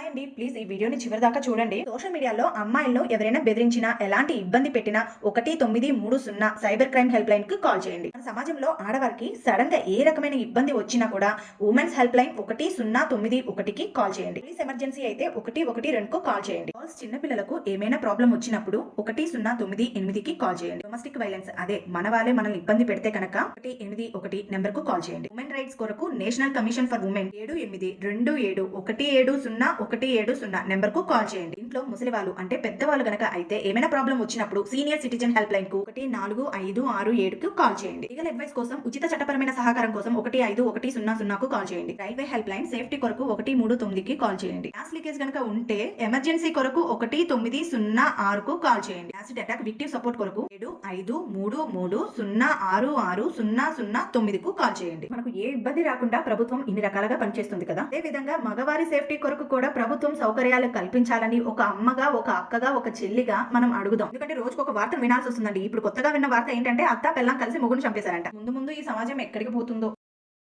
అండి, ప్లీజ్ ఈ వీడియోని చివరి దాకా చూడండి. సోషల్ మీడియాలో అమ్మాయిలను ఎవరైనా బెదిరించినా, ఎలాంటి ఇబ్బంది పెట్టినా 1930 సైబర్ క్రైమ్ హెల్ప్ లైన్ కు కాల్ చేయండి. మన సమాజంలో ఆడవారికి సడన్ గా ఏ రకమైన ఇబ్బంది వచ్చినా కూడా ఉమెన్స్ హెల్ప్ లైన్ 1091కి కాల్ చేయండి. పోలీస్ ఎమర్జెన్సీ అయితే 112 కు కాల్ చేయండి. చిన్న పిల్లలకు ఏమైనా ప్రాబ్లం వచ్చినప్పుడు 1098కి కాల్ చేయండి. డొమెస్టిక్ వైలెన్స్ అదే మన వాళ్ళే మనల్ని ఇబ్బంది పెడితే కనుక 181 నెంబర్ కు కాల్ చేయండి. ఉమెన్ రైట్స్ కొరకు national commission for women 78271710 number కు కాల్ చేయండి. ఇంట్లో ముసలి వాళ్ళు అంటే పెద్దవాళ్ళు గనక అయితే ఏమైనా ప్రాబ్లం వచ్చినప్పుడు సీనియర్ సిటిజన్ హెల్ప్ లైన్ కు 14567కు కాల్ చేయండి. లీగల్ అడ్వైస్ కోసం, ఉచిత చట్టపరమైన సహకారం కోసం 15100కు కాల్ చేయండి. రైల్వే హెల్ప్ లైన్ సేఫ్టీ కొరకు 139కి కాల్ చేయండి. గ్యాస్ లీకేజ్ గనక ఉంటే ఎమర్జెన్సీ కొరకు 1906కు కాల్ చేయండి. యాసిడ్ అటాక్ విక్టిమ్ సపోర్ట్ కొరకు 7533066009కు కాల్ చేయండి. మనకు ఏ ఇబ్బంది రాకుండా ప్రభుత్వం ఇన్ని రకాలుగా పనిచేస్తుంది కదా. అదే విధంగా మగవారి సేఫ్టీ కొరకు కూడా ప్రభుత్వం సౌకర్యాలు కల్పించాలని ఒక అమ్మగా, ఒక అక్కగా, ఒక చెల్లిగా మనం అడుగుదాం. ఎందుకంటే రోజుకు ఒక వార్త వినాల్సి వస్తుందండి. ఇప్పుడు కొత్తగా విన్న వార్త ఏంటంటే అత్త పెళ్ళాం కలిసి మొగుడు చంపేశారంట. ముందు ముందు ఈ సమాజం ఎక్కడికి పోతుందో.